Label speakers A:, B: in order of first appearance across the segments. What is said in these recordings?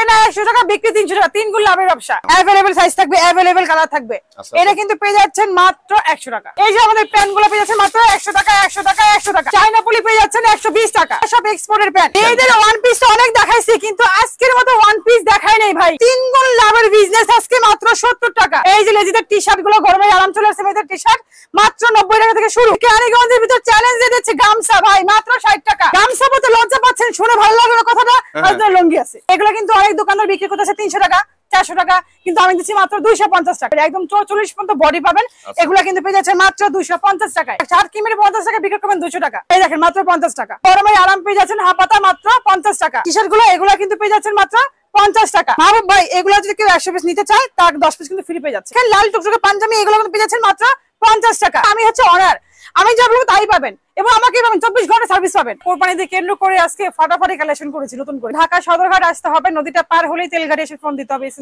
A: কেনা 100 টাকা, বিক্রি 300 টাকা, 3 গুণ লাভের ব্যবসা। अवेलेबल সাইজ থাকবে, अवेलेबल কালার থাকবে। এটা কিন্তু পেয়ে যাচ্ছেন মাত্র 100 টাকা। এই যে আমাদের প্যান্টগুলো পেয়ে যাচ্ছেন মাত্র 100 টাকা, 100 টাকা, 100 টাকা। চায়না পলি পেয়ে যাচ্ছেন 120 টাকা। সব এক্সপোর্টের প্যান্ট। এইদের ওয়ান পিস অনেক দেখাইছি, কিন্তু আজকের মতো ওয়ান পিস দেখাই নাই ভাই। 3 গুণ লাভের বিজনেস আজকে মাত্র 70 টাকা। এই যে লেজিদের টি-শার্ট গুলো, গরমে আরাম চলে আসছে মেয়েদের টি-শার্ট মাত্র 90 টাকা থেকে শুরু। কেরানীগঞ্জের ভিতর চ্যালেঞ্জ দিয়ে দিচ্ছে গামছা ভাই মাত্র 60 টাকা। গামছা বলতে লজ্জা পাচ্ছেন, শুনে ভালো লাগলো কথাটা। আপনার লুঙ্গি আছে, এগুলো কিন্তু অনেক দোকানদার বিক্রি করতেছে 300 টাকা, 400 টাকা, কিন্তু আমি দিচ্ছি মাত্র 250 টাকা। একদম 44 পর্যন্ত বডি পাবেন। এগুলো কিন্তু পেয়ে যাচ্ছে মাত্র 250 টাকায়। 4 কিমির 50 টাকা বিক্রি করবেন 200 টাকা। এই দেখেন মাত্র 50 টাকা। গরমে আরাম পেয়ে যাচ্ছেন হাফাতা মাত্র 50 টাকা। টি-শার্ট গুলো এগুলো কিন্তু পেয়ে যাচ্ছেন মাত্র 50 টাকা। মাহবুব ভাই এগুলো যদি কেউ 100 পিস নিতে চায় তার 10 পিস কিন্তু ফ্রি পেয়ে যাচ্ছে। লাল টুকটুকে পাঞ্জাবি এগুলো কিন্তু পেয়ে যাচ্ছেন মাত্র 50 টাকা। আমি হচ্ছে অনার, আমি যা বলবো তাই পাবেন এবং আমাকে পাবেন 24 ঘন্টা সার্ভিস পাবেন। কোরবানিতে কেন্দ্র করে আজকে ফাটাফাটি কালেকশন করেছি নতুন করে। ঢাকা সদরঘাট আসতে হবে, নদীটা পার হলেই তেলঘাটে এসে ফোন দিতে হবে এই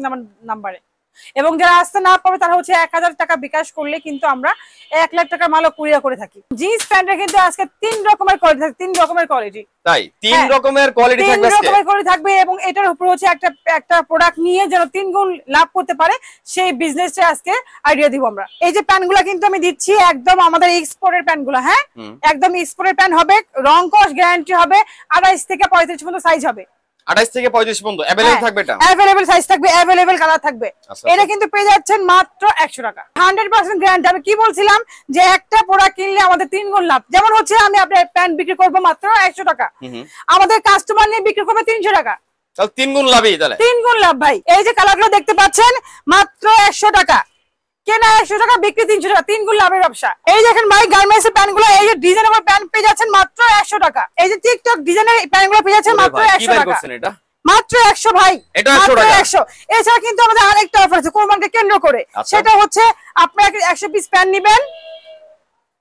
A: নাম্বারে। এবং যারা আসতে না পাবে তারা হচ্ছে 1000 টাকা বিকাশ করলে কিন্তু আমরা 1 লাখ টাকার মালও কুরিয়ার করে থাকি। জিন্স প্যান্টে কিন্তু আজকে 3 রকমের কোয়ালিটি থাকে, 3 রকমের কোয়ালিটি।
B: তাই 3 রকমের কোয়ালিটি থাকবে আজকে। 3 রকমের কোয়ালিটি থাকবে এবং এটার উপর হচ্ছে একটা প্রোডাক্ট নিয়ে যেন 3 গুণ লাভ করতে পারে সেই বিজনেসটা আজকে আইডিয়া দিব আমরা। এই যে প্যান্টগুলো কিন্তু আমি দিচ্ছি একদম আমাদের এক্সপোর্টের প্যান্টগুলো। হ্যাঁ, একদম এক্সপোর্টের প্যান্ট হবে, রং কস গ্যারান্টি হবে। 28 থেকে 35 পর্যন্ত সাইজ হবে। 28 থেকে 35 পর্যন্ত अवेलेबल থাকবে। এটা अवेलेबल সাইজ থাকবে, अवेलेबल কালার থাকবে। এটা কিন্তু পেয়ে যাচ্ছেন মাত্র 100 টাকা। 100% গ্যারান্টি। আমি কি বলছিলাম যে একটা প্রোডাক্ট কিনলে আমাদের 3 গুণ লাভ। যেমন হচ্ছে আমি আপনার প্যান্ট বিক্রি করব মাত্র 100 টাকা, আমাদের কাস্টমার নিয়ে বিক্রি করবে 300 টাকা। তাহলে 3 গুণ লাভই। তাহলে 3 গুণ লাভ ভাই। এই যে কালারগুলো দেখতে পাচ্ছেন মাত্র 100 টাকা, কেনা 100 টাকা, বিক্রি 300 টাকা, 3 গুণ লাভের ব্যবসা। এই দেখেন ভাই গার্মেন্টস এর প্যান্টগুলো, এই যে ডিজাইনেবল প্যান্ট পেয়ে যাচ্ছেন মাত্র 100 টাকা। এই যে টিকটক ডিজাইনের প্যান্টগুলো পেয়ে যাচ্ছেন মাত্র 100 টাকা। এটা মাত্র 100 ভাই, এটা 100 টাকা। 100। এছাড়া কিন্তু আমাদের আরেকটা অফার আছে কোরবানিকে কেন্দ্র করে। সেটা হচ্ছে আপনি 100 পিস প্যান্ট নেবেন,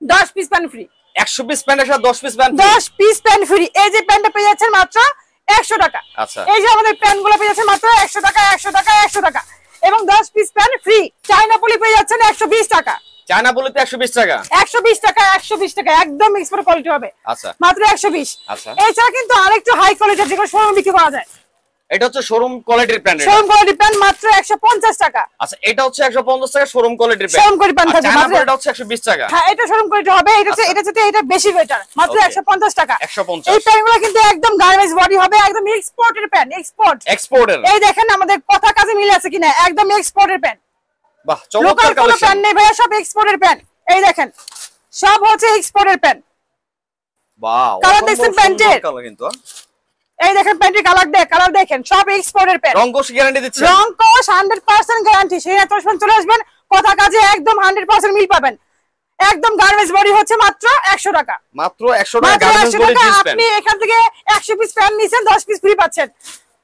B: 10 পিস প্যান্ট ফ্রি। 100 পিস প্যান্টের সাথে 10 piece pant free. 10 piece pant free. এই যে প্যান্টটা পেয়ে যাচ্ছেন মাত্র 100 টাকা। আচ্ছা, এই যে আমাদের প্যান্টগুলো পেয়ে যাচ্ছেন মাত্র 100 টাকা, 100 টাকা, 100 টাকা এবং 10 পিস প্যান্ট ফ্রি। চায়না পলি পেয়ে যাচ্ছেন 120 টাকা। চায়না পলিতে 120 টাকা। 120 টাকা, 120 টাকা, একদম এক্সপোর্ট কোয়ালিটি হবে। আচ্ছা, মাত্র 120। আচ্ছা, এছাড়া কিন্তু আরেকটু হাই কোয়ালিটির যেগুলো শোরুমে বিক্রি করা যায়। এটা হচ্ছে শোরুম কোয়ালিটির প্যান্ট। শোরুম কোয়ালিটির প্যান্ট মাত্র 150 টাকা। আচ্ছা, এটা হচ্ছে 150 টাকা শোরুম কোয়ালিটির প্যান্ট। শোরুম কোয়ালিটির প্যান্ট থাকবে মাত্র। এটা হচ্ছে 120 টাকা। হ্যাঁ, এটা শোরুম কোয়ালিটি হবে। এটা যেটা এটা বেশি বেটার, মাত্র 150 টাকা। 150। এই প্যান্টগুলো কিন্তু একদম গার্মেন্টস বডি হবে, একদম এক্সপোর্টের প্যান্ট। এক্সপোর্টের। এই দেখেন আমাদের কথা কাজে মিলে আছে কিনা, একদম এক্সপোর্টের প্যান্ট। বাহ, চমৎকার কালেকশন। প্যান্ট নেই ভাই, সব এক্সপোর্টের প্যান্ট। এই দেখেন সব হচ্ছে এক্সপোর্টের প্যান্ট। বাহ, কালার দেখছেন প্যান্টের? কালার কিন্তু এই দেখেন প্যান্টের কালার দেখেন, সব এক্সপোর্টের প্যান্ট। রং কোশ গ্যারান্টি দিচ্ছে। রং কোশ 100% গ্যারান্টি। সেই 100% চলে আসবেন, কথা কাজে একদম 100% মিল পাবেন। একদম গার্মেন্টস বডি হচ্ছে মাত্র 100 টাকা। মাত্র 100 টাকা গার্মেন্টস বডি জিন্স প্যান্ট। আপনি এখান থেকে 100 পিস প্যান্ট নিছেন, 10 পিস ফ্রি পাচ্ছেন।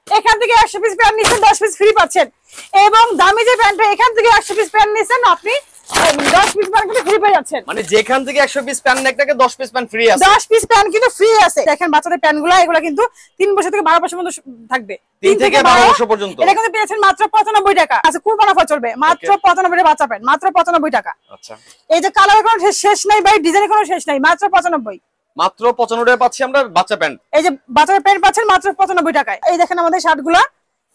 B: এখান থেকে 100 পিস প্যান্ট নিছেন, 10 পিস ফ্রি পাচ্ছেন। এবং দামি যে প্যান্টটা, এখান থেকে 100 পিস প্যান্ট নিছেন, আপনি 10 পিস প্যান্ট কিন্তু ফ্রি পেয়ে যাচ্ছেন। মানে যেখান থেকে 100 পিস প্যান্ট নেকটাকে 10 পিস প্যান্ট ফ্রি আছে। 10 পিস প্যান্ট কিন্তু ফ্রি আছে। দেখেন বাচ্চাদের প্যান্টগুলো, এগুলো কিন্তু 3 বছর থেকে 12 বছর পর্যন্ত থাকবে। 3 থেকে 12 বছর পর্যন্ত। এটা কিন্তু পেয়েছেন মাত্র 95 টাকা। আচ্ছা, কুরবান অফার চলবে মাত্র 95 এর বাচ্চা প্যান্ট, মাত্র 95 টাকা। আচ্ছা, এই যে কালারের কোনো শেষ নাই ভাই, ডিজাইনের কোনো শেষ নাই, মাত্র 95। মাত্র 95 টাকায় পাচ্ছি আমরা বাচ্চা প্যান্ট। এই যে বাচ্চাদের প্যান্ট পাচ্ছেন মাত্র 95 টাকায়। এই দেখেন আমাদের শার্টগুলো,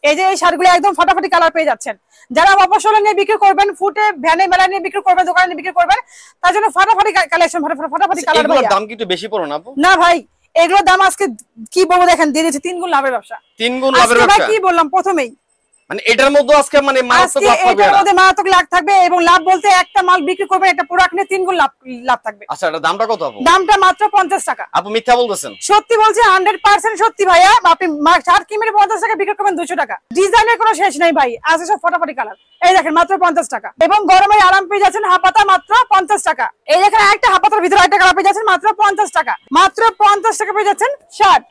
B: এই যে এই শার্টগুলো একদম ফাটাফাটি কালার পেয়ে যাচ্ছেন। যারা মফস্বলে নিয়ে বিক্রি করবেন, ফুটে ভ্যানে মেলা নিয়ে বিক্রি করবেন, দোকানে নিয়ে বিক্রি করবেন, তার জন্য ফাটাফাটি কালেকশন, ফাটাফাটি কালার। এগুলোর দাম কি একটু বেশি পড়ো না আপু? না ভাই, এগুলোর দাম আজকে কি বলবো দেখেন, দিয়ে দিয়েছে 3 গুণ লাভের ব্যবসা। 3 গুণ লাভের ব্যবসা। আজকে ভাই কি বললাম প্রথমেই, মানে এটার মধ্যে আজকে মানে মারাত্মক লাভ থাকবে। এটার মধ্যে মারাত্মক লাভ থাকবে এবং লাভ বলতে একটা মাল বিক্রি করবেন, একটা প্রোডাক্ট নিয়ে 3 গুণ লাভ থাকবে। আচ্ছা, এটা দামটা কত আপু? দামটা মাত্র 50 টাকা। আপু মিথ্যা বলতেছেন? সত্যি বলছি, 100% সত্যি ভাইয়া। আপনি শার্ট কিনে 50 টাকা বিক্রি করবেন 200 টাকা। ডিজাইনের কোনো শেষ নাই ভাই, আজকে সব ফাটাফাটি কালার। এই দেখেন মাত্র 50 টাকা এবং গরমে আরাম পেয়ে যাচ্ছেন হাফাতা মাত্র 50 টাকা। এই দেখেন একটা হাফাতার ভিতরে একটা কালার পেয়ে যাচ্ছেন মাত্র 50 টাকা। মাত্র 50 টাকা পেয়ে যাচ্ছেন শার্ট।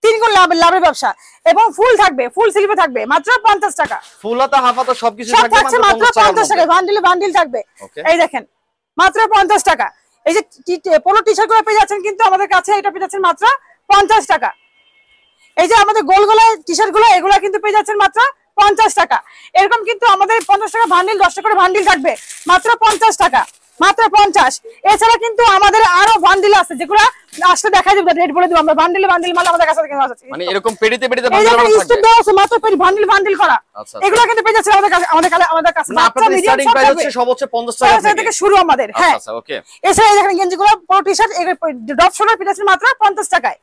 B: 3 গুণ লাভের ব্যবসা এবং ফুল থাকবে, ফুল স্লিভে থাকবে মাত্র 50 টাকা। ফুল হাতা হাফ হাতা সবকিছু থাকবে মাত্র 50 টাকা। বান্ডিল থাকবে। এই দেখেন মাত্র 50 টাকা। এই যে পোলো টি-শার্ট গুলো পেয়ে যাচ্ছেন কিন্তু আমাদের কাছে, এটা পেয়ে যাচ্ছেন মাত্র 50 টাকা। এই যে আমাদের গোল গলায় টি-শার্ট গুলো, এগুলো কিন্তু পেয়ে যাচ্ছেন মাত্র 50 টাকা। এরকম কিন্তু আমাদের 50 টাকা বান্ডিল, 10 টাকা করে বান্ডিল থাকবে মাত্র 50 টাকা।
A: মাত্র 50। এছাড়া কিন্তু আমাদের আরো বান্ডিল আছে যেগুলো আসলে দেখা যাবে, রেট বলে দিব আমরা। বান্ডিল মাল আমাদের কাছে আছে,
B: মানে এরকম পেটিতে
A: বান্ডিল থাকবে। আছে মাত্র পেটি বান্ডিল করা, এগুলো কিন্তু পেয়ে যাচ্ছে আমাদের কাছে
B: না। আপনাদের স্টার্টিং প্রাইস হচ্ছে সর্বোচ্চ 50 টাকা
A: থেকে শুরু আমাদের। হ্যাঁ
B: আচ্ছা ওকে।
A: এছাড়া দেখেন গেঞ্জিগুলো পুরো টি-শার্ট ড্রপ শোল্ডার পেয়ে যাচ্ছে মাত্র 50 টাকায়।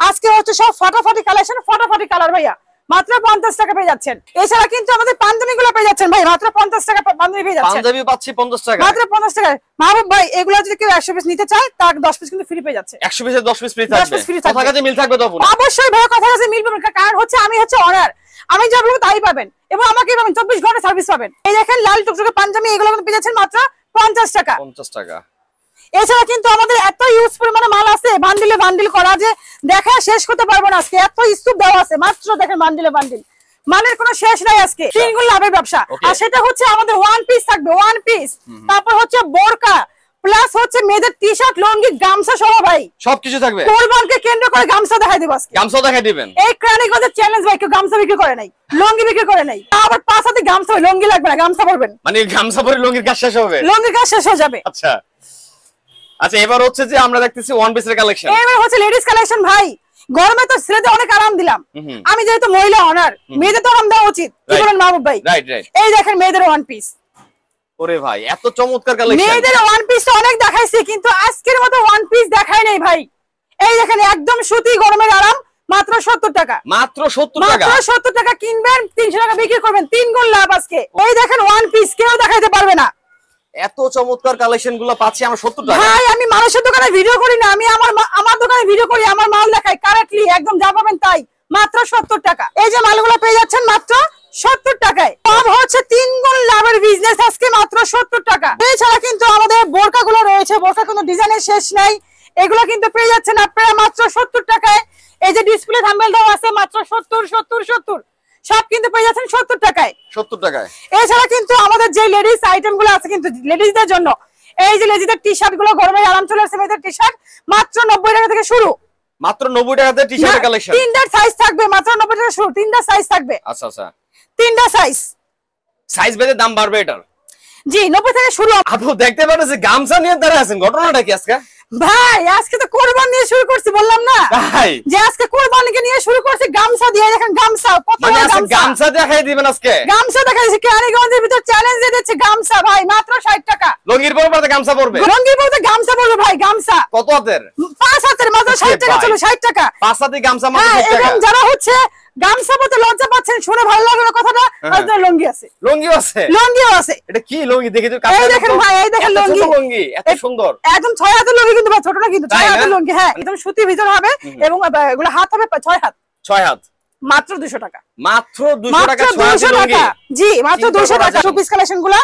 A: আজকে হচ্ছে সব ফাটাফাটি কালেকশন, ফাটাফাটি কালার ভাইয়া, মাত্র 50 টাকা পেয়ে যাচ্ছেন। এছাড়া কিন্তু আমাদের পাঞ্জাবিগুলো পেয়ে যাচ্ছেন ভাই মাত্র 50 টাকা। পাঞ্জাবি পেয়ে যাচ্ছেন,
B: পাঞ্জাবি পাচ্ছি 50 টাকা,
A: মাত্র 50 টাকা। মাহবুব ভাই এগুলো যদি কেউ 100 পিস নিতে চায় তার 10 পিস কিন্তু ফ্রি পেয়ে যাচ্ছে।
B: 100 পিসে 10 পিস ফ্রি থাকবে। কথা কাজে মিল থাকবে তো?
A: অবশ্যই ভাই, কথা কাজে মিল পাবেন, কারণ হচ্ছে আমি হচ্ছে অনার, আমি যা বলবো তাই পাবেন এবং আমাকেই পাবেন, 24 ঘন্টা সার্ভিস পাবেন। এই দেখেন লাল টুকটুকে পাঞ্জাবি, এগুলো কিন্তু পেয়ে যাচ্ছেন মাত্র 50 টাকা।
B: 50 টাকা।
A: এছাড়া কিন্তু আমাদের এত ইউজফুল মানে মাল আছে, বান্ডিল করা যে দেখা শেষ করতে পারবো না আজকে, এত স্তূপ দেওয়া আছে। মাত্র দেখেন বান্ডিল মালের কোনো শেষ নাই আজকে। তিনগুণ লাভের ব্যবসা। আর সেটা হচ্ছে আমাদের ওয়ান পিস থাকবে, ওয়ান পিস, তারপর হচ্ছে বোরকা, প্লাস হচ্ছে মেয়েদের টি-শার্ট, লুঙ্গি, গামছা সহ ভাই
B: সবকিছু থাকবে।
A: কোরবানকে কেন্দ্র করে গামছা দেখাই দেব আজকে।
B: গামছা দেখাই দিবেন।
A: এই ক্রানিগঞ্জের চ্যালেঞ্জ ভাই, কেউ গামছা বিক্রি করে নাই, লুঙ্গি বিক্রি করে নাই। আবার 5 হাতে গামছা, লুঙ্গি লাগবে না, গামছা পরবেন।
B: মানে গামছা পরে লুঙ্গির কাজ শেষ হবে?
A: লুঙ্গির কাজ শেষ হয়ে যাবে।
B: আচ্ছা আচ্ছা, এবার হচ্ছে যে আমরা দেখতেছি ওয়ান পিসের কালেকশন।
A: এবার হচ্ছে লেডিস কালেকশন ভাই। গরমে তো ছেলেদের অনেক আরাম দিলাম, আমি যেহেতু মহিলা অনার, মেয়েদের তো আরাম দেওয়া উচিত, কি বলেন মাহবুব ভাই?
B: রাইট।
A: এই দেখেন মেয়েদের ওয়ান পিস।
B: ওরে ভাই এত চমৎকার কালেকশন।
A: মেয়েদের ওয়ান পিস তো অনেক দেখাইছি, কিন্তু আজকের মতো ওয়ান পিস দেখাই নাই ভাই। এই দেখেন একদম সুতি, গরমের আরাম, মাত্র 70 টাকা।
B: মাত্র 70 টাকা।
A: মাত্র 70 টাকা কিনবেন, 300 টাকা বিক্রি করবেন, 3 গুণ লাভ আজকে। এই দেখেন ওয়ান পিস, কেউ দেখাইতে পারবে না।
B: এত চমৎকার কালেকশন গুলো পাচ্ছি আমরা 70 টাকা।
A: ভাই আমি মানুষের দোকানে ভিডিও করি না, আমি আমার দোকানে ভিডিও করি, আমার মাল দেখাই কারেক্টলি, একদম যা পাবেন তাই। মাত্র 70 টাকা। এই যে মালগুলো পেয়ে যাচ্ছেন মাত্র 70 টাকায়। লাভ হচ্ছে 3 গুণ লাভের বিজনেস আজকে মাত্র 70 টাকা। এছাড়া কিন্তু আমাদের বোরকা গুলো রয়েছে, বোরকা কোনো ডিজাইনের শেষ নাই, এগুলো কিন্তু পেয়ে যাচ্ছেন আপনারা মাত্র 70 টাকায়। এই যে ডিসপ্লে থাম্বনেল দাও আছে মাত্র 70 সব কিন্তু পেয়ে যাচ্ছেন 70 টাকায়।
B: 70 টাকায়।
A: এছাড়া কিন্তু আমাদের যে লেডিস আইটেম গুলো আছে কিন্তু লেডিসদের জন্য, এই যে লেডিসদের টি-শার্ট গুলো, গরমে আরাম চলে আসছে, মেয়েদের টি-শার্ট মাত্র 90 টাকা থেকে শুরু।
B: মাত্র 90 টাকাতে টি-শার্টের কালেকশন।
A: তিনটা সাইজ থাকবে, মাত্র 90 টাকা শুরু, তিনটা সাইজ থাকবে।
B: আচ্ছা আচ্ছা,
A: তিনটা সাইজ
B: বেঁধে দাম বাড়বে এটার?
A: জি 90 থেকে শুরু।
B: আপু দেখতে পারেন যে গামছা নিয়ে দাঁড়ায় আছেন, ঘটনাটা কি আজকে?
A: ভাই আজকে তো কোরবানি নিয়ে শুরু করছি, বললাম না
B: ভাই
A: যে আজকে কোরবানিকে নিয়ে শুরু করছি গামছা দিয়ে। দেখেন গামছা, কত
B: মানে আজকে গামছা দেখাই দিবেন আজকে? গামছা
A: দেখাই দিচ্ছি, কেরানীগঞ্জের ভিতর চ্যালেঞ্জ দিয়ে দিচ্ছে গামছা ভাই, মাত্র 60 টাকা।
B: লুঙ্গির পরে গামছা পরবে?
A: লুঙ্গির পরে গামছা পরবে ভাই। গামছা
B: কত হাতের?
A: 5 হাতের, মাত্র 60 টাকা। চলো 60 টাকা
B: 5 হাতে গামছা মাত্র 60 টাকা।
A: এবং যারা হচ্ছে গামছা পরতে লজ্জা পাচ্ছেন, শুনে ভালো লাগলো কথাটা, আপনার লুঙ্গি আছে। লুঙ্গিও আছে।
B: এটা কি লুঙ্গি দেখি তো?
A: এই দেখেন ভাই, এই দেখেন
B: লুঙ্গি এত সুন্দর,
A: একদম 6 হাতের লুঙ্গি, কিন্তু ছোট না, কিন্তু 6 হাতের লুঙ্গি। হ্যাঁ একদম সুতির ভিতর হবে এবং এগুলো হাত হবে 6 হাত।
B: 6 হাত,
A: মাত্র 200 টাকা।
B: মাত্র 200 টাকা 6 হাতের লুঙ্গি।
A: জি মাত্র 200 টাকা। টু পিস কালেকশন গুলো,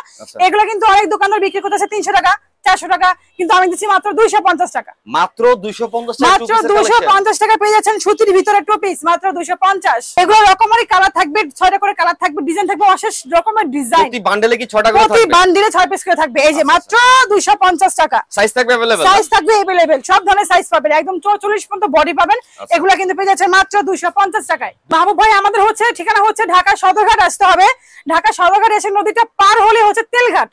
A: এগুলো কিন্তু অনেক দোকানদার বিক্রি করতেছে 300 টাকা, 400 টাকা, কিন্তু আমি দিচ্ছি মাত্র 250 টাকা।
B: মাত্র 250 টাকা।
A: মাত্র 250 টাকা পেয়ে যাচ্ছেন সুতির ভিতরে টু পিস, মাত্র 250। এগুলো রকমারি কালার থাকবে, 6টা করে কালার থাকবে, ডিজাইন থাকবে, অশেষ রকমের ডিজাইন।
B: প্রতি বান্ডেলে কি 6টা করে থাকবে?
A: প্রতি বান্ডেলে 6 পিস করে থাকবে। এই যে মাত্র 250 টাকা।
B: সাইজ থাকবে अवेलेबल?
A: সাইজ থাকবে अवेलेबल, সব ধরনের সাইজ পাবেন, একদম 44 পর্যন্ত বডি পাবেন। এগুলো কিন্তু পেয়ে যাচ্ছেন মাত্র 250 টাকায়। মাহবুব ভাই আমাদের হচ্ছে ঠিকানা হচ্ছে ঢাকা সদরঘাট আসতে হবে। ঢাকা সদরঘাট এসে নদীটা পার হলে হচ্ছে তেলঘাট।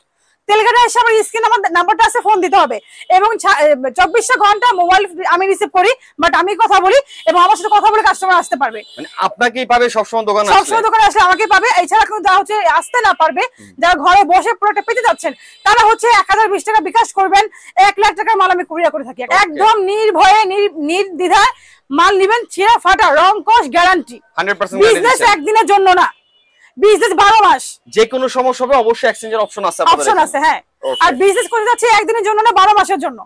A: তেলঘাটে এসে আমার স্ক্রিন নাম্বারটা আছে, ফোন দিতে হবে। এবং 24 ঘন্টা মোবাইল আমি রিসিভ করি, বাট আমি কথা বলি এবং আমার সাথে কথা বলে কাস্টমার আসতে পারবে।
B: মানে আপনাকেই পাবে সবসময় দোকানে আসলে?
A: সবসময় দোকানে আসলে আমাকেই পাবে। এছাড়া কিন্তু যারা হচ্ছে আসতে না পারবে, যারা ঘরে বসে প্রোডাক্ট পেতে যাচ্ছেন, তারা হচ্ছে 1020 টাকা বিকাশ করবেন, 1 লাখ টাকার মাল আমি কুরিয়ার করে থাকি। একদম নির্ভয়ে নির্দ্বিধায় মাল নিবেন, ছিঁড়া ফাটা রং কস গ্যারান্টি।
B: 100%
A: বিজনেস একদিনের জন্য না, বিজনেস 12 মাস।
B: যে কোনো সমস্যা হবে অবশ্যই এক্সচেঞ্জের অপশন আছে?
A: অপশন আছে, হ্যাঁ। আর বিজনেস করে যাচ্ছে একদিনের জন্য না, 12 মাসের জন্য।